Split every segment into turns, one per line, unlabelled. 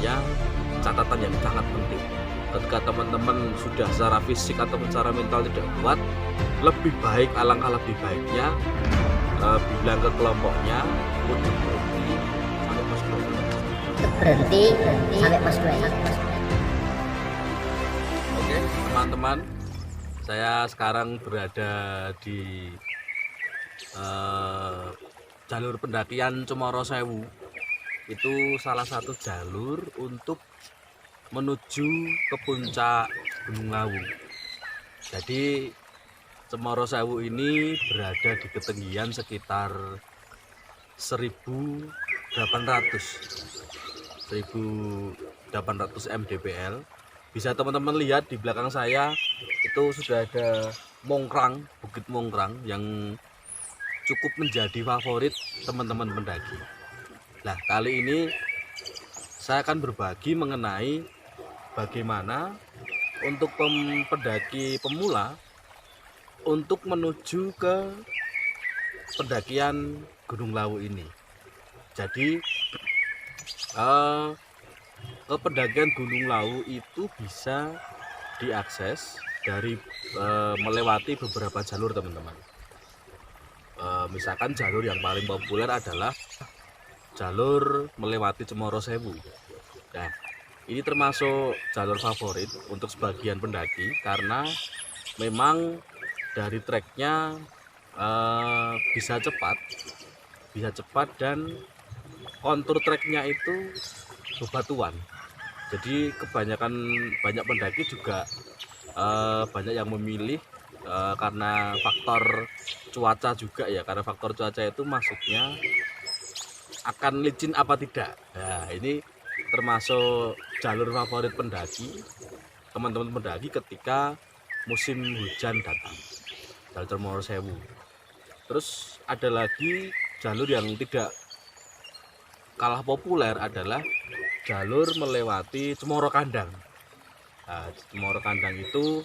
saya catatan yang sangat penting. Ketika teman-teman sudah secara fisik atau secara mental tidak kuat, lebih baik, alangkah lebih baiknya bilang ke kelompoknya untuk berhenti sampai pos 2. Oke teman-teman, saya sekarang berada di jalur pendakian Cemoro Sewu. Itu salah satu jalur untuk menuju ke puncak Gunung Lawu. Jadi Cemoro Sewu ini berada di ketinggian sekitar 1800 mdpl. Bisa teman-teman lihat di belakang saya itu sudah ada Mongkrang, Bukit Mongkrang yang cukup menjadi favorit teman-teman pendaki. Nah, kali ini saya akan berbagi mengenai bagaimana untuk pendaki pemula untuk menuju ke pendakian Gunung Lawu ini. Jadi ke pendakian Gunung Lawu itu bisa diakses dari melewati beberapa jalur teman-teman. Misalkan jalur yang paling populer adalah jalur melewati Cemoro Sewu. Nah, ini termasuk jalur favorit untuk sebagian pendaki karena memang dari treknya bisa cepat dan kontur treknya itu bebatuan. Jadi banyak pendaki juga banyak yang memilih karena faktor cuaca juga ya, karena faktor cuaca itu maksudnya akan licin apa tidak. Nah, ini termasuk jalur favorit pendaki, teman-teman pendaki ketika musim hujan datang, jalur Cemoro Sewu. Terus ada lagi jalur yang tidak kalah populer adalah jalur melewati Cemoro Kandang. Nah, Cemoro Kandang itu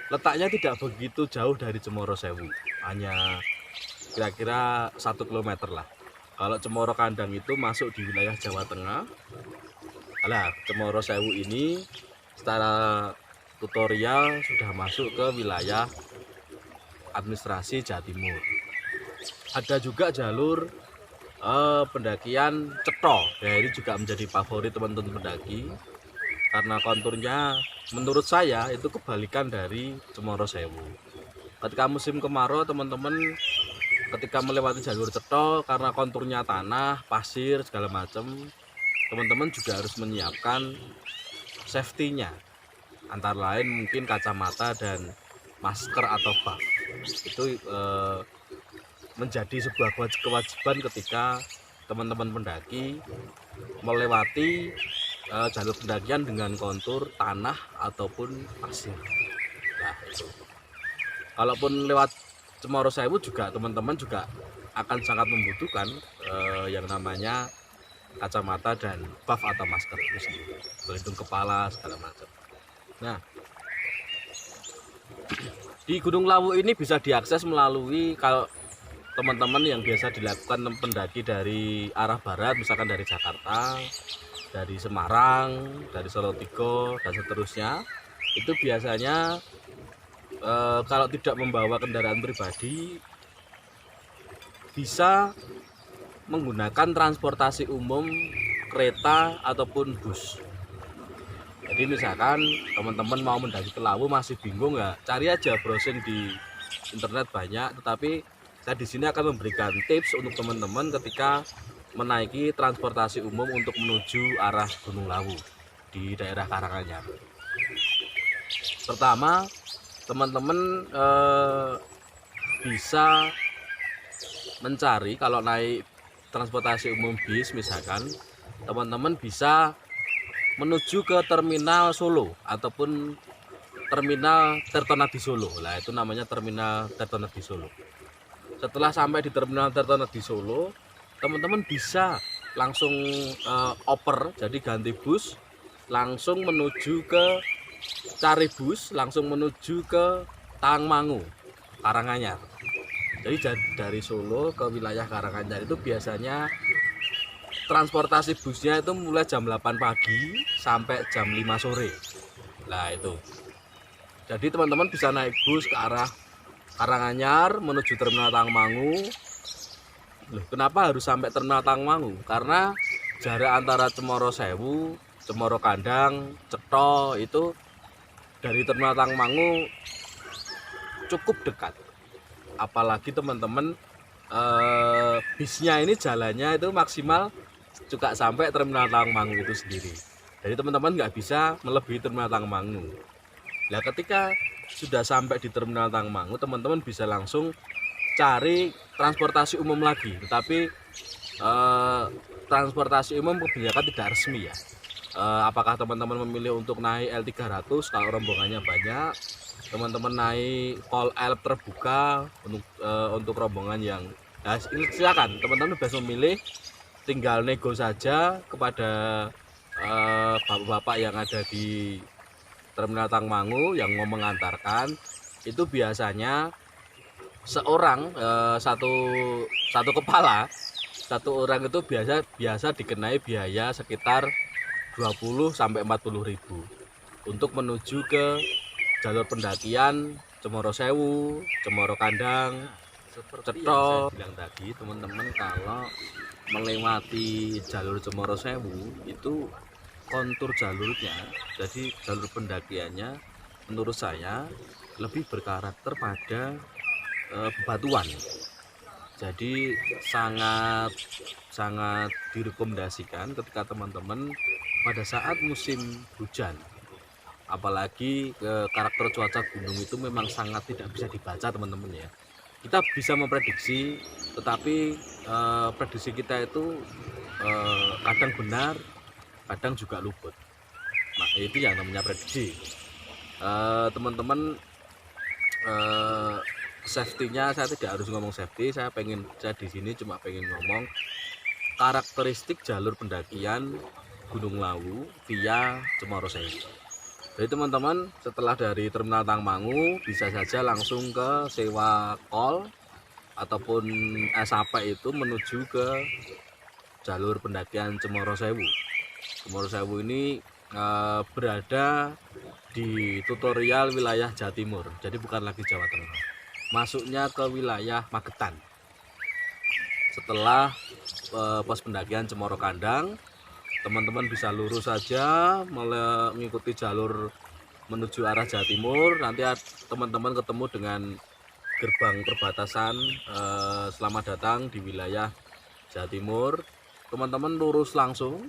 letaknya tidak begitu jauh dari Cemoro Sewu, hanya kira-kira 1 km lah. Kalau Cemoro Kandang itu masuk di wilayah Jawa Tengah. Nah, Cemoro Sewu ini secara tutorial sudah masuk ke wilayah administrasi Jawa Timur. Ada juga jalur pendakian Cetho. Ya, ini juga menjadi favorit teman-teman pendaki karena konturnya menurut saya itu kebalikan dari Cemoro Sewu. Ketika musim kemarau teman-teman ketika melewati jalur Cetho, karena konturnya tanah, pasir segala macam, teman-teman juga harus menyiapkan safety-nya, antara lain mungkin kacamata dan masker atau buff. Itu menjadi sebuah kewajiban ketika teman-teman pendaki melewati jalur pendakian dengan kontur tanah ataupun pasir. Nah, itu. Kalaupun lewat Cemoro Sewu juga teman-teman juga akan sangat membutuhkan yang namanya kacamata dan buff atau masker itu sendiri, pelindung kepala segala macam. Nah, di Gunung Lawu ini bisa diakses melalui, kalau teman-teman yang biasa dilakukan pendaki dari arah barat, misalkan dari Jakarta, dari Semarang, dari Solotigo dan seterusnya, itu biasanya kalau tidak membawa kendaraan pribadi bisa menggunakan transportasi umum, kereta ataupun bus. Jadi misalkan teman-teman mau mendaki ke Lawu masih bingung nggak, cari aja browsing di internet banyak. Tetapi saya di sini akan memberikan tips untuk teman-teman ketika menaiki transportasi umum untuk menuju arah Gunung Lawu di daerah Karanganyar. Pertama, teman-teman bisa mencari, kalau naik transportasi umum bis misalkan, teman-teman bisa menuju ke terminal Solo ataupun terminal Tirtonadi Solo. Nah, itu namanya terminal Tirtonadi Solo. Setelah sampai di terminal Tirtonadi Solo, teman-teman bisa langsung oper, jadi ganti bus, langsung menuju ke cari bus, langsung menuju ke Tangmangu, Karanganyar. Jadi dari Solo ke wilayah Karanganyar itu biasanya transportasi busnya itu mulai jam 8 pagi sampai jam 5 sore. Nah itu, jadi teman-teman bisa naik bus ke arah Karanganyar menuju Terminal Tangmangu. Loh, kenapa harus sampai Terminal Tangmangu? Karena jarak antara Cemoro Sewu, Cemoro Kandang, Cetho itu dari Terminal Tangmangu cukup dekat. Apalagi teman-teman bisnya ini jalannya itu maksimal juga sampai Terminal Tangmangu itu sendiri. Jadi teman-teman nggak bisa melebihi Terminal Tangmangu. Nah ketika sudah sampai di Terminal Tangmangu, teman-teman bisa langsung cari transportasi umum lagi. Tetapi transportasi umum kebanyakan tidak resmi ya. Apakah teman-teman memilih untuk naik L300 kalau rombongannya banyak, teman-teman naik Call Elf terbuka untuk rombongan yang silakan teman-teman bebas memilih, tinggal nego saja kepada bapak-bapak yang ada di Terminal Tangmangu yang mau mengantarkan. Itu biasanya seorang satu kepala, satu orang itu biasa dikenai biaya sekitar 20 sampai 40 ribu untuk menuju ke jalur pendakian Cemoro Sewu, Cemoro Kandang,
Seperti
Cetho.
yang saya bilang tadi, teman-teman kalau melewati jalur Cemoro Sewu itu kontur jalurnya, jadi jalur pendakiannya menurut saya lebih berkarakter pada bebatuan. Jadi sangat direkomendasikan ketika teman-teman pada saat musim hujan, apalagi karakter cuaca gunung itu memang sangat tidak bisa dibaca teman-teman ya. Kita bisa memprediksi, tetapi prediksi kita itu kadang benar, kadang juga luput. Nah itu yang namanya prediksi. Teman-teman, safety-nya saya tidak harus ngomong safety, saya di sini cuma pengen ngomong karakteristik jalur pendakian Gunung Lawu via Cemoro Sewu. Jadi teman-teman setelah dari Terminal Tangmangu bisa saja langsung ke sewa kol ataupun SAP itu menuju ke jalur pendakian Cemoro Sewu. Cemoro Sewu ini berada di tutorial wilayah Jawa Timur, jadi bukan lagi Jawa Tengah. Masuknya ke wilayah Magetan. Setelah pos pendakian Cemoro Kandang, teman-teman bisa lurus saja mengikuti jalur menuju arah Jawa Timur. Nanti teman-teman ketemu dengan gerbang perbatasan selamat datang di wilayah Jawa Timur. Teman-teman lurus langsung,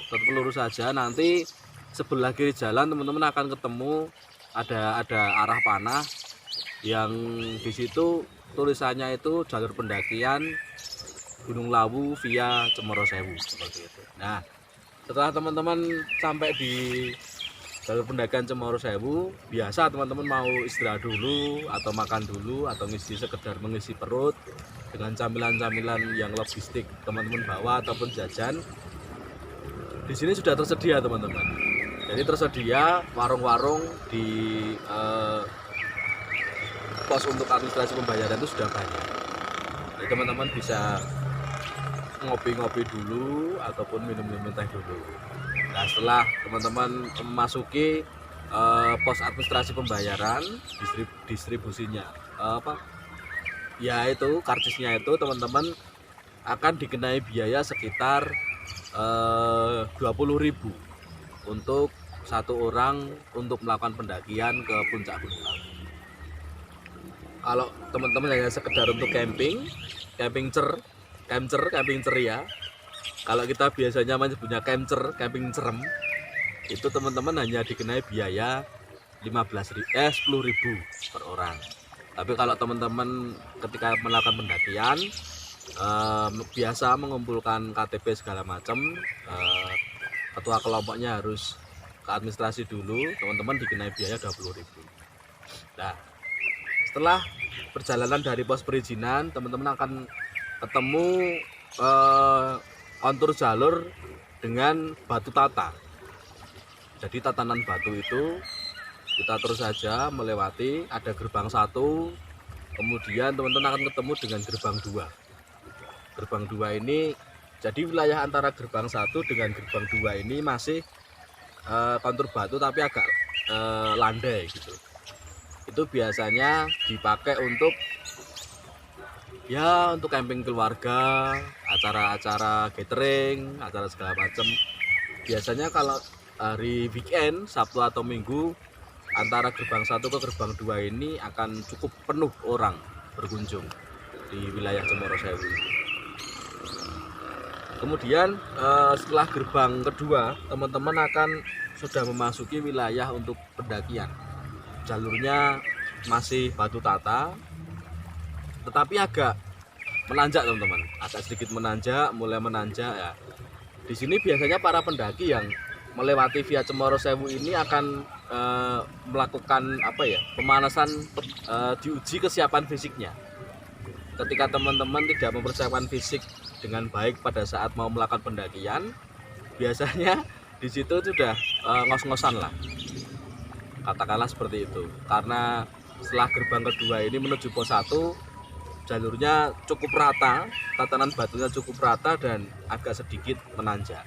tetap lurus saja. Nanti sebelah kiri jalan teman-teman akan ketemu ada arah panah yang di situ tulisannya itu jalur pendakian Gunung Lawu via Cemoro Sewu seperti itu. Nah, setelah teman-teman sampai di jalur pendakian Cemoro Sewu, biasa teman-teman mau istirahat dulu atau makan dulu atau sekedar mengisi perut dengan camilan-camilan yang logistik teman-teman bawa ataupun jajan. Di sini sudah tersedia teman-teman. Jadi tersedia warung-warung di pos untuk administrasi pembayaran itu sudah banyak. Jadi teman-teman bisa ngopi-ngopi dulu ataupun minum-minum teh dulu. Nah setelah teman-teman memasuki pos administrasi pembayaran, distribusinya ya itu karcisnya itu teman-teman akan dikenai biaya sekitar 20.000 untuk satu orang untuk melakukan pendakian ke puncak Gunung Lawu. Kalau teman-teman hanya sekedar untuk camping ceria, kalau kita biasanya menyebutnya camping cerem, itu teman-teman hanya dikenai biaya 10.000 per orang. Tapi kalau teman-teman ketika melakukan pendakian biasa mengumpulkan KTP segala macam, ketua kelompoknya harus ke administrasi dulu, teman-teman dikenai biaya 20.000. Nah setelah perjalanan dari pos perizinan, teman-teman akan ketemu kontur jalur dengan batu tata. Jadi tatanan batu itu kita terus saja melewati, ada gerbang 1, kemudian teman-teman akan ketemu dengan gerbang 2. Gerbang 2 ini
Jadi wilayah antara gerbang 1 dengan gerbang 2 ini masih kontur batu tapi agak landai gitu. Itu biasanya dipakai untuk ya untuk camping keluarga, acara-acara gathering, acara segala macam. Biasanya kalau hari weekend, Sabtu atau Minggu, antara gerbang 1 ke gerbang 2 ini akan cukup penuh orang berkunjung di wilayah Cemoro Sewu. Kemudian setelah gerbang kedua, teman-teman akan sudah memasuki wilayah untuk pendakian. Jalurnya masih batu tata, tetapi agak menanjak teman-teman, agak sedikit menanjak, mulai menanjak ya. Di sini biasanya para pendaki yang melewati via Cemoro Sewu ini akan melakukan pemanasan, diuji kesiapan fisiknya. Ketika teman-teman tidak mempersiapkan fisik dengan baik pada saat mau melakukan pendakian, biasanya di situ sudah ngos-ngosan lah, katakanlah seperti itu. Karena setelah gerbang kedua ini menuju pos 1, jalurnya cukup rata, tatanan batunya cukup rata dan agak sedikit menanjak.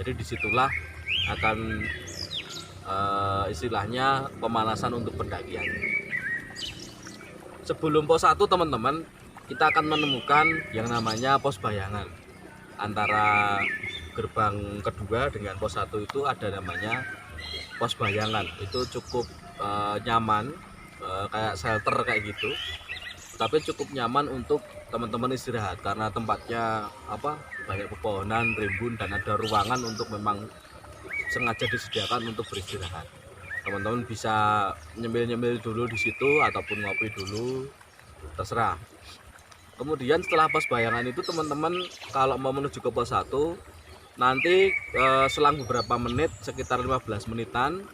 Jadi disitulah akan istilahnya pemanasan untuk pendakian. Sebelum pos 1 teman-teman, kita akan menemukan yang namanya pos bayangan. Antara gerbang kedua dengan pos 1 itu ada namanya pos bayangan. Itu cukup nyaman, kayak shelter kayak gitu. Tapi cukup nyaman untuk teman-teman istirahat karena tempatnya banyak pepohonan, rimbun, dan ada ruangan untuk memang sengaja disediakan untuk beristirahat. Teman-teman bisa nyemil-nyemil dulu di situ ataupun ngopi dulu, terserah. Kemudian setelah pos bayangan itu teman-teman kalau mau menuju ke pos 1, nanti selang beberapa menit, sekitar 15 menitan,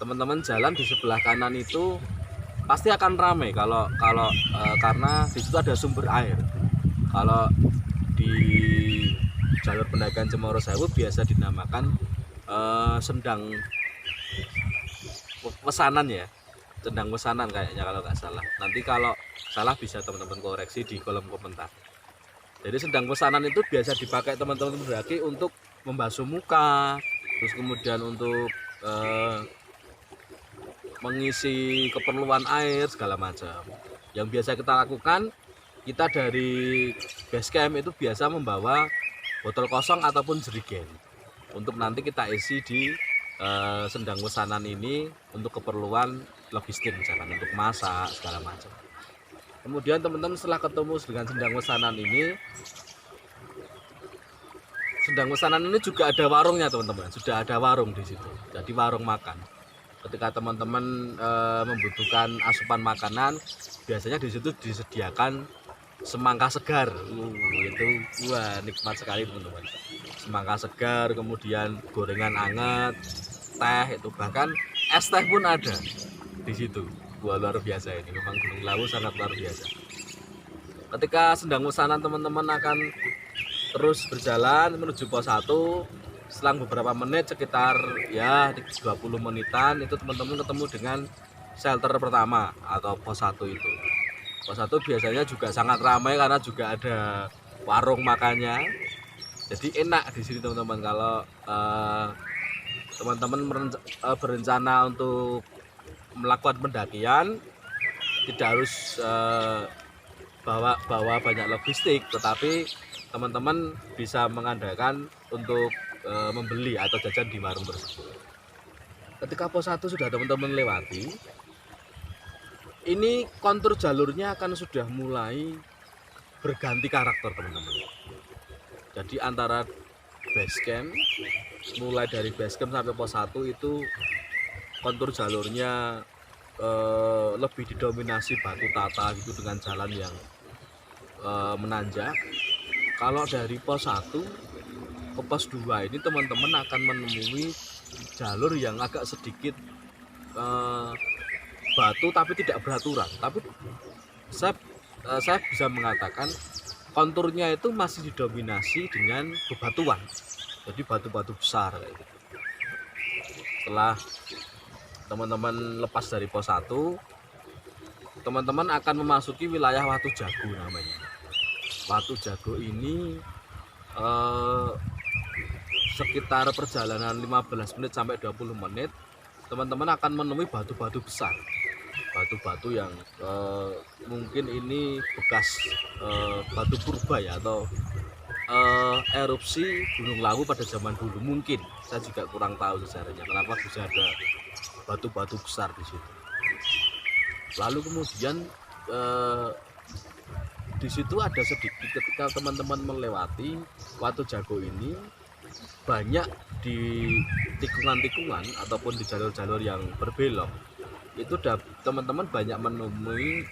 teman-teman jalan di sebelah kanan itu pasti akan ramai karena di situ ada sumber air. Kalau di jalur pendakian Cemoro Sewu biasa dinamakan sendang pesanan ya, sendang pesanan kayaknya kalau nggak salah. Nanti kalau salah bisa teman-teman koreksi di kolom komentar. Jadi sendang pesanan itu biasa dipakai teman-teman pendaki untuk membasuh muka, terus kemudian untuk mengisi keperluan air segala macam. Yang biasa kita lakukan, kita dari base camp itu biasa membawa botol kosong ataupun jerigen untuk nanti kita isi di sendang pesanan ini untuk keperluan logistik, misalkan untuk masak segala macam. Kemudian teman-teman setelah ketemu dengan sendang pesanan ini, juga ada warungnya teman-teman, sudah ada warung di situ. Jadi warung makan. Ketika teman-teman membutuhkan asupan makanan, biasanya di situ disediakan semangka segar. Itu nikmat sekali teman-teman. Semangka segar, kemudian gorengan hangat, teh, itu bahkan es teh pun ada di situ. Luar biasa ini, memang Gunung Lawu sangat luar biasa. Ketika sendang pesanan teman-teman akan terus berjalan menuju pos 1, selang beberapa menit, sekitar 20 menitan, itu teman-teman ketemu dengan shelter pertama atau pos 1 itu. Pos 1 biasanya juga sangat ramai karena juga ada warung makannya. Jadi enak di sini teman-teman kalau teman-teman berencana untuk melakukan pendakian, tidak harus bawa banyak logistik, tetapi teman-teman bisa mengandalkan untuk membeli atau jajan di warung tersebut. Ketika pos 1 sudah teman-teman lewati, ini kontur jalurnya akan sudah mulai berganti karakter teman-teman. Jadi antara base camp, mulai dari base camp sampai pos 1 itu kontur jalurnya lebih didominasi batu tata gitu dengan jalan yang menanjak. Kalau dari pos 1 ke pos 2 ini teman-teman akan menemui jalur yang agak sedikit batu tapi tidak beraturan. Tapi saya bisa mengatakan konturnya itu masih didominasi dengan bebatuan. Jadi batu-batu besar kayak gitu. Setelah teman-teman lepas dari pos 1, teman-teman akan memasuki wilayah Watu Jago namanya. Watu Jago ini
eh, sekitar perjalanan 15 menit sampai 20 menit teman-teman akan menemui batu-batu besar, batu-batu yang mungkin ini bekas batu purba ya, atau erupsi Gunung Lawu pada zaman dulu. Mungkin saya juga kurang tahu sejarahnya kenapa bisa ada batu-batu besar di situ. Lalu kemudian di situ ada sedikit, ketika teman-teman melewati Watu Jago ini, banyak di tikungan-tikungan ataupun di jalur-jalur yang berbelok itu teman-teman banyak menemui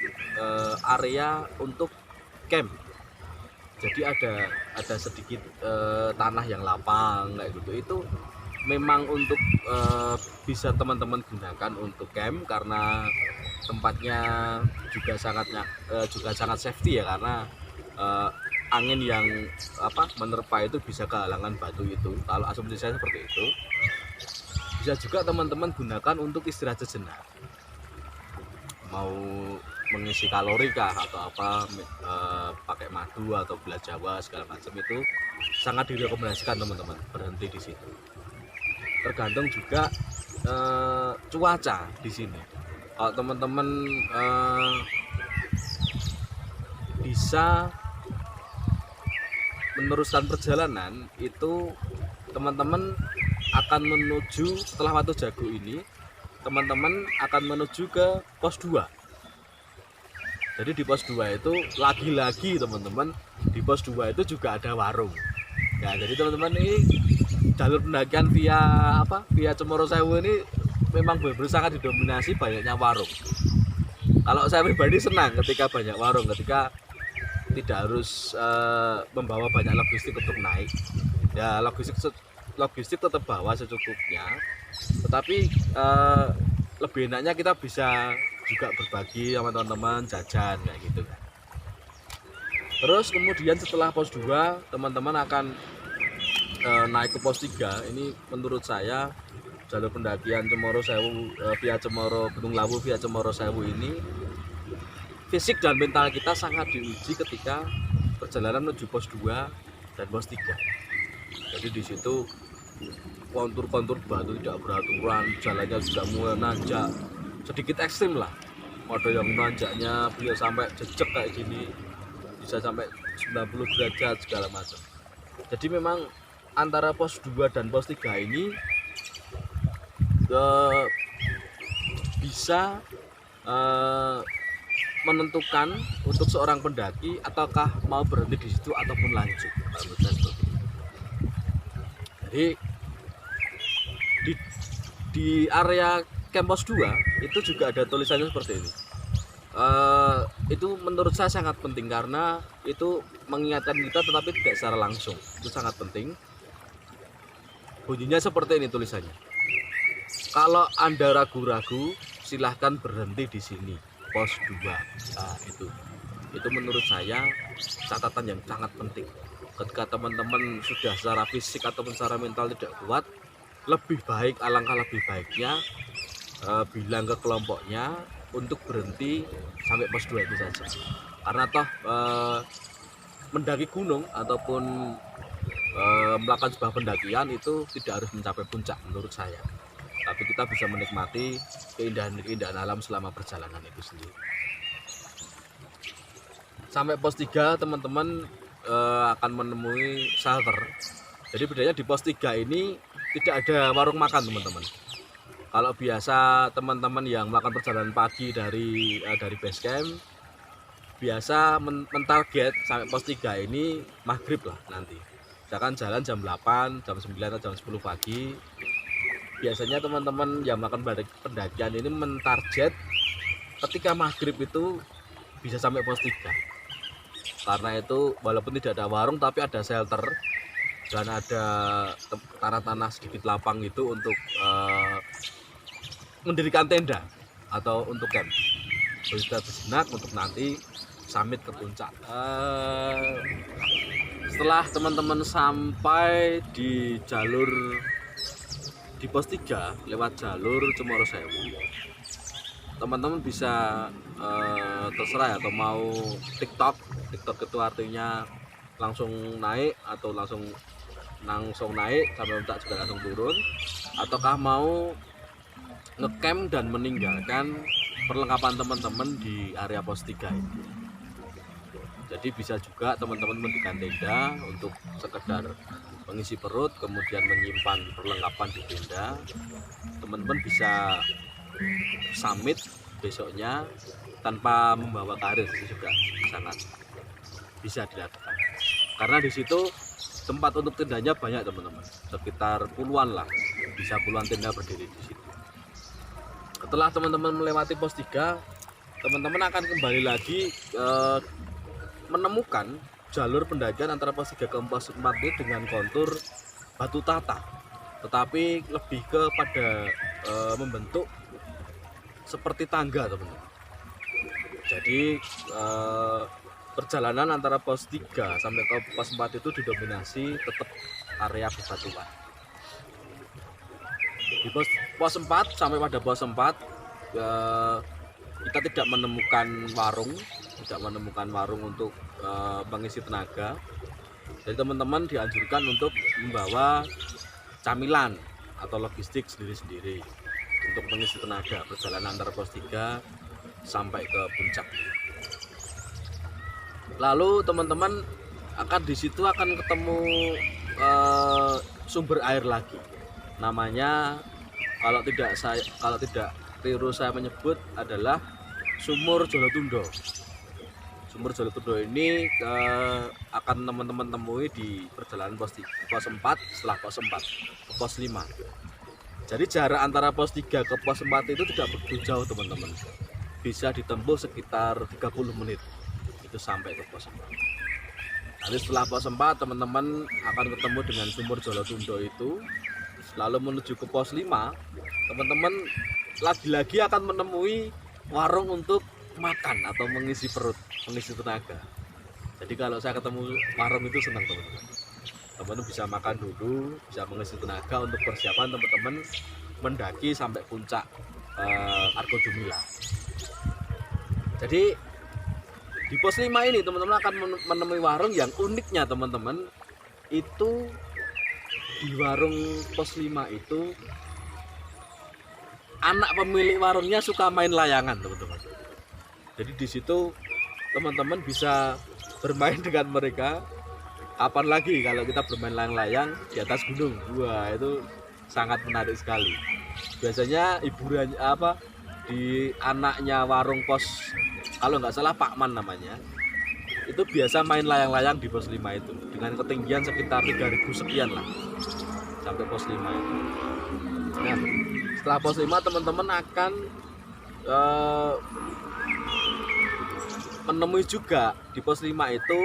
area untuk camp. Jadi ada sedikit tanah yang lapang kayak gitu. Itu memang untuk bisa teman-teman gunakan untuk camp, karena tempatnya juga sangat safety ya, karena angin yang menerpa itu bisa kehalangan batu itu. Kalau asumsi saya seperti itu. Bisa juga teman-teman gunakan untuk istirahat sejenak, mau mengisi kalori kah atau apa, pakai madu atau gula jawa segala macam, itu sangat direkomendasikan teman-teman berhenti di situ. Tergantung juga cuaca di sini. Kalau teman-teman bisa meneruskan perjalanan, itu teman-teman akan menuju, setelah Watu Jago ini teman-teman akan menuju ke pos 2. Jadi di pos 2 itu lagi-lagi teman-teman, di pos 2 itu juga ada warung ya. Jadi teman-teman, ini jalur pendakian via Cemoro Sewu ini memang benar-benar sangat didominasi banyaknya warung. Kalau saya pribadi senang ketika banyak warung, ketika tidak harus membawa banyak logistik untuk naik ya. Logistik tetap bawa secukupnya, tetapi lebih enaknya kita bisa juga berbagi sama teman-teman, jajan kayak gitu kan. Terus kemudian setelah pos 2 teman-teman akan naik ke pos 3. Ini menurut saya jalur pendakian Cemoro Sewu via Cemoro Gunung Lawu via Cemoro Sewu ini, fisik dan mental kita sangat diuji ketika perjalanan menuju pos 2 dan pos 3. Jadi di situ kontur-kontur batu tidak beraturan, jalannya juga mulai nanjak, sedikit ekstrim lah. Ada yang nanjaknya bisa sampai jejak kayak gini, bisa sampai 90 derajat segala macam. Jadi memang antara pos 2 dan pos 3 ini bisa menentukan untuk seorang pendaki ataukah mau berhenti di situ ataupun lanjut. Jadi di area camp pos 2 itu juga ada tulisannya seperti ini. Itu menurut saya sangat penting, karena itu mengingatkan kita tetapi tidak secara langsung. Itu sangat penting. Bunyinya seperti ini tulisannya: kalau Anda ragu-ragu, silahkan berhenti di sini, pos 2. Nah, itu menurut saya catatan yang sangat penting. Ketika teman-teman sudah secara fisik ataupun secara mental tidak kuat, lebih baik, alangkah lebih baiknya bilang ke kelompoknya untuk berhenti sampai pos 2 itu saja. Karena toh mendaki gunung ataupun melakukan sebuah pendakian itu tidak harus mencapai puncak menurut saya, tapi kita bisa menikmati keindahan alam selama perjalanan itu sendiri. Sampai pos 3 teman-teman akan menemui shelter. Jadi bedanya di pos 3 ini tidak ada warung makan teman-teman. Kalau biasa teman-teman yang melakukan perjalanan pagi dari base camp biasa mentarget sampai pos 3 ini maghrib lah nanti. Misalkan jalan jam 8, jam 9 atau jam 10 pagi. Biasanya teman-teman yang melakukan pendakian ini mentarget ketika maghrib itu bisa sampai pos 3. Karena itu walaupun tidak ada warung tapi ada shelter dan ada tanah-tanah sedikit lapang itu untuk mendirikan tenda atau untuk camp. Beristirahat sejenak untuk nanti summit ke puncak. Setelah teman-teman sampai di pos 3 lewat jalur Cemoro Sewu, teman-teman bisa terserah ya, atau mau TikTok itu artinya langsung naik atau langsung naik sampai puncak juga langsung turun, ataukah mau ngecamp dan meninggalkan perlengkapan teman-teman di area pos 3 ini. Jadi bisa juga teman-teman mendirikan tenda untuk sekedar mengisi perut, kemudian menyimpan perlengkapan di tenda. Teman-teman bisa summit besoknya tanpa membawa karir, itu juga sangat bisa dilakukan. Karena di situ tempat untuk tendanya banyak teman-teman, sekitar puluhan lah, bisa puluhan tenda berdiri di situ. Setelah teman-teman melewati pos 3, teman-teman akan kembali lagi menemukan jalur pendakian antara pos 3 ke pos 4 itu dengan kontur batu tata, tetapi lebih kepada membentuk seperti tangga teman-teman. Jadi perjalanan antara pos 3 sampai ke pos 4 itu didominasi tetap area bebatuan. Di pos 4 sampai pada pos 4 kita tidak menemukan warung untuk mengisi tenaga. Jadi teman-teman dianjurkan untuk membawa camilan atau logistik sendiri-sendiri untuk mengisi tenaga perjalanan antara pos 3 sampai ke puncak. Lalu teman-teman di situ akan ketemu sumber air lagi. Namanya kalau tidak keliru saya menyebut adalah Sumur Jolotundo. Sumur Jolotundo ini akan teman-teman temui di perjalanan pos 4 setelah pos 4 ke pos 5. Jadi jarak antara pos 3 ke pos 4 itu tidak begitu jauh teman-teman. Bisa ditempuh sekitar 30 menit itu sampai ke pos 4. Nanti setelah pos 4 teman-teman akan ketemu dengan Sumur Jolotundo itu. Lalu menuju ke pos 5, teman-teman lagi-lagi akan menemui warung untuk makan atau mengisi perut, mengisi tenaga. Jadi kalau saya ketemu warung itu senang teman-teman. Teman-teman bisa makan dulu, bisa mengisi tenaga untuk persiapan teman-teman mendaki sampai puncak Argo Dumila. Jadi di pos 5 ini teman-teman akan menemui warung yang uniknya teman-teman itu. Di warung pos 5 itu anak pemilik warungnya suka main layangan teman-teman. Jadi di situ teman-teman bisa bermain dengan mereka. Kapan lagi kalau kita bermain layang-layang di atas gunung? Wah, itu sangat menarik sekali. Biasanya hiburan di anaknya warung pos, kalau nggak salah Pak Man namanya, itu biasa main layang-layang di pos 5 itu dengan ketinggian sekitar 3000 sekian lah sampai pos 5 itu. Nah, setelah pos 5 teman-teman akan menemui juga di pos 5 itu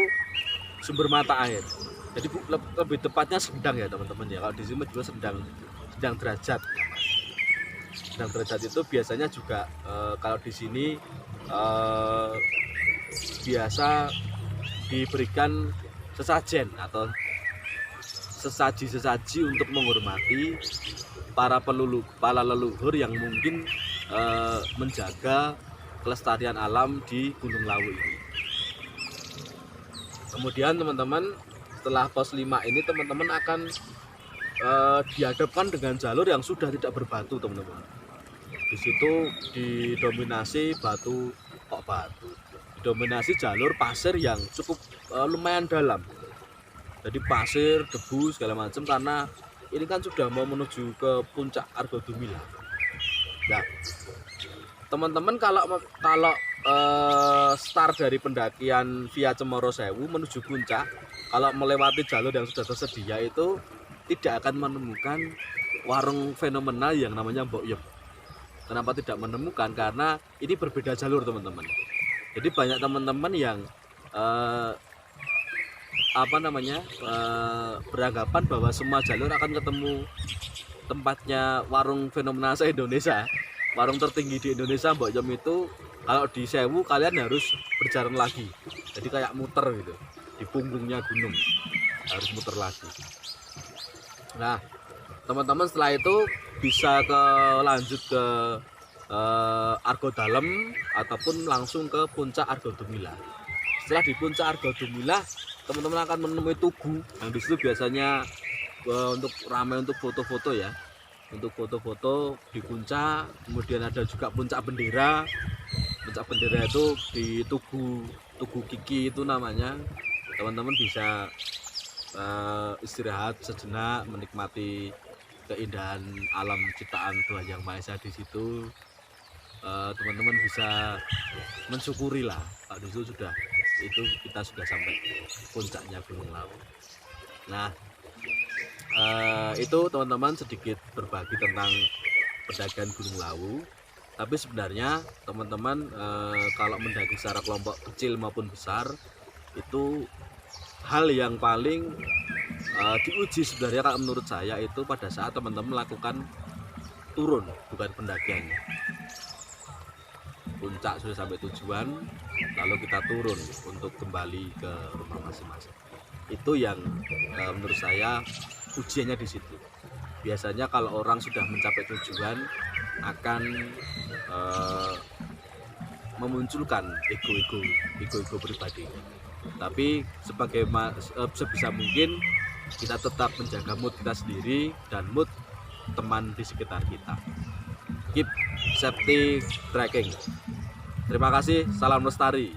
sumber mata air. Jadi lebih tepatnya Sendang ya teman-teman ya. Kalau di sini juga Sendang derajat. Sendang derajat itu biasanya juga kalau di sini biasa diberikan sesajen atau sesaji-sesaji untuk menghormati para leluhur yang mungkin menjaga kelestarian alam di Gunung Lawu ini. Kemudian teman-teman setelah pos 5 ini teman-teman akan dihadapkan dengan jalur yang sudah tidak berbatu teman-teman. Di situ didominasi didominasi jalur pasir yang cukup lumayan dalam. Jadi pasir, debu segala macam karena ini kan sudah mau menuju ke puncak Argo Dumila. Nah, teman-teman kalau start dari pendakian via Cemoro Sewu menuju puncak, kalau melewati jalur yang sudah tersedia itu tidak akan menemukan warung fenomenal yang namanya Mbok Yem. Kenapa tidak menemukan? Karena ini berbeda jalur teman-teman. Jadi banyak teman-teman yang beranggapan bahwa semua jalur akan ketemu tempatnya warung fenomenal se-Indonesia. Warung tertinggi di Indonesia Mbok Yem itu kalau di Sewu kalian harus berjalan lagi. Jadi kayak muter gitu. Di punggungnya gunung. Harus muter lagi. Nah, teman-teman setelah itu bisa lanjut ke Argo Dalem ataupun langsung ke puncak Argo Dumila. Setelah di puncak Argo Dumila teman-teman akan menemui tugu yang di situ biasanya untuk ramai untuk foto-foto ya, untuk foto-foto di puncak. Kemudian ada juga puncak bendera. Puncak bendera itu di Tugu Kiki itu namanya. Teman-teman bisa istirahat sejenak, menikmati keindahan alam ciptaan Tuhan Yang Maha Esa di situ. Teman-teman bisa mensyukuri lah kalau di situ kita sudah sampai puncaknya Gunung Lawu. Nah, itu teman-teman sedikit berbagi tentang pendakian Gunung Lawu. Tapi sebenarnya teman-teman kalau mendaki secara kelompok kecil maupun besar itu hal yang paling diuji sebenarnya kalau menurut saya itu pada saat teman-teman melakukan turun, bukan pendakian. Puncak sudah sampai tujuan, lalu kita turun untuk kembali ke rumah masing-masing. Itu yang menurut saya ujiannya di situ. Biasanya kalau orang sudah mencapai tujuan akan memunculkan ego pribadi. Tapi sebisa mungkin kita tetap menjaga mood kita sendiri dan mood teman di sekitar kita. Keep safety trekking. Terima kasih, salam lestari.